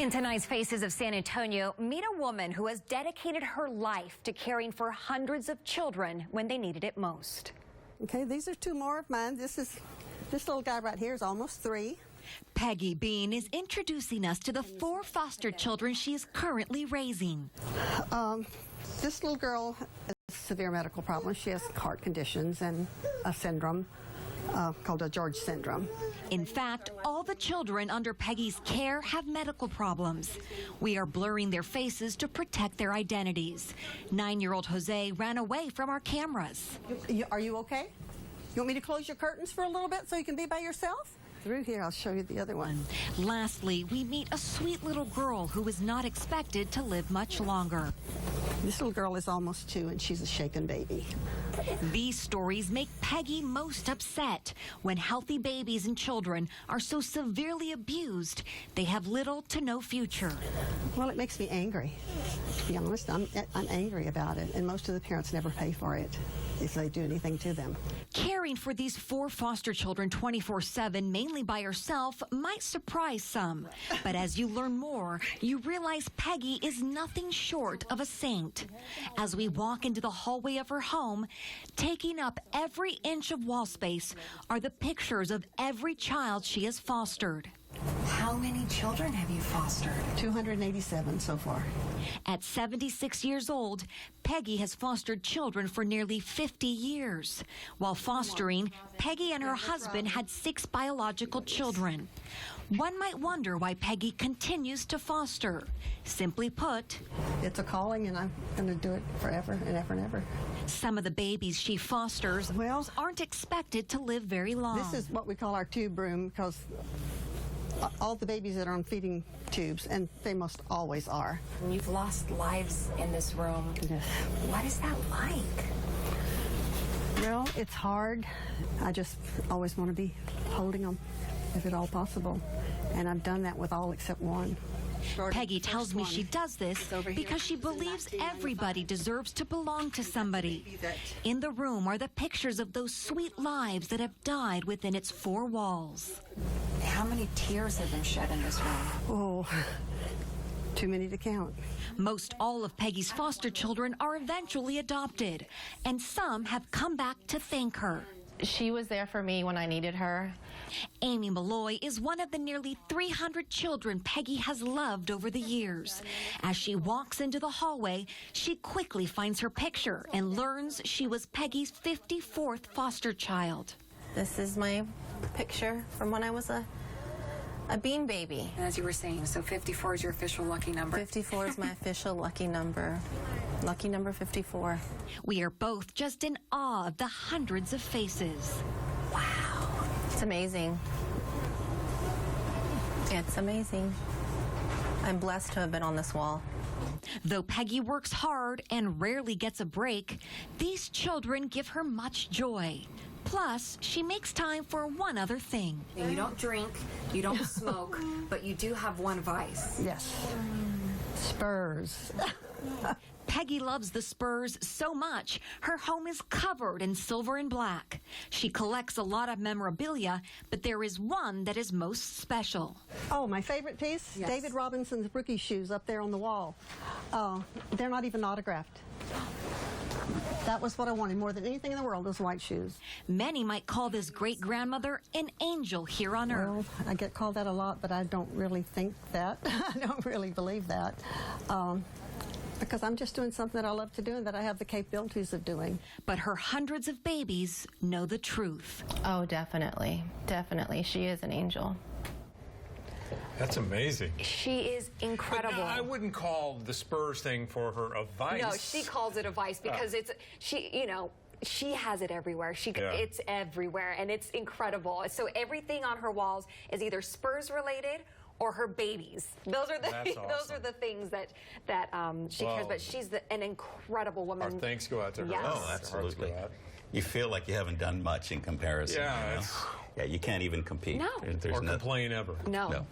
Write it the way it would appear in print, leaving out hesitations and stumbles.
In tonight's Faces of San Antonio, meet a woman who has dedicated her life to caring for hundreds of children when they needed it most. Okay, these are two more of mine. This little guy right here is almost 3. Peggy Bean is introducing us to the 4 foster children she is currently raising. This little girl has severe medical problems. She has heart conditions and a syndrome called a George syndrome. In fact, all the children under Peggy's care have medical problems. We are blurring their faces to protect their identities. 9-year-old Jose ran away from our cameras. Are you okay? You want me to close your curtains for a little bit so you can be by yourself? Through here, I'll show you the other one. Lastly, we meet a sweet little girl who is not expected to live much longer. This little girl is almost 2, and she's a shaken baby. These stories make Peggy most upset. When healthy babies and children are so severely abused, they have little to no future. Well, it makes me angry. To be honest, I'm angry about it, and most of the parents never pay for it if they do anything to them. Caring for these 4 foster children 24/7, mainly by herself, might surprise some. But as you learn more, you realize Peggy is nothing short of a saint. As we walk into the hallway of her home, taking up every inch of wall space are the pictures of every child she has fostered. How many children have you fostered? 287 so far. At 76 years old, Peggy has fostered children for nearly 50 years. While fostering, Peggy and her husband had 6 biological children. One might wonder why Peggy continues to foster. Simply put, it's a calling, and I'm going to do it forever and ever and ever. Some of the babies she fosters aren't expected to live very long. This is what we call our tube room, because all the babies that are on feeding tubes, and they most always are. You've lost lives in this room. Yes. What is that like? Well, it's hard. I just always want to be holding them, if at all possible. And I've done that with all except one. Peggy tells me she does this because she believes everybody deserves to belong to somebody. In the room are the pictures of those sweet lives that have died within its 4 walls. How many tears have been shed in this room? Oh, too many to count. Most all of Peggy's foster children are eventually adopted, and some have come back to thank her. She was there for me when I needed her. Amy Malloy is one of the nearly 300 children Peggy has loved over the years. As she walks into the hallway, she quickly finds her picture and learns she was Peggy's 54th foster child. This is my picture from when I was a bean baby. As you were saying, so 54 is your official lucky number. 54 is my official lucky number. Lucky number 54. We are both just in awe of the hundreds of faces. Wow. It's amazing. It's amazing. I'm blessed to have been on this wall. Though Peggy works hard and rarely gets a break, these children give her much joy. Plus, she makes time for one other thing. You don't drink, you don't smoke, but you do have one vice. Yes. Spurs. Peggy loves the Spurs so much, her home is covered in silver and black. She collects a lot of memorabilia, but there is one that is most special. Oh, my favorite piece? Yes. David Robinson's rookie shoes up there on the wall. They're not even autographed. That was what I wanted more than anything in the world, those white shoes. Many might call this great-grandmother an angel here on Earth. Well, I get called that a lot, but I don't really think that. I don't really believe that. Because I'm just doing something that I love to do and that I have the capabilities of doing. But her hundreds of babies know the truth. Oh, definitely. Definitely. She is an angel. That's amazing. She is incredible. But I wouldn't call the Spurs thing for her a vice. No, she calls it a vice because she has it everywhere. It's everywhere, and it's incredible. So everything on her walls is either Spurs related or her babies. Those are the those are the things that she cares about. She's an incredible woman. Our thanks go out to her. Yes. Oh, absolutely. You feel like you haven't done much in comparison. Yeah, you know? Yeah, you can't even compete. No. Or complain ever. No. No.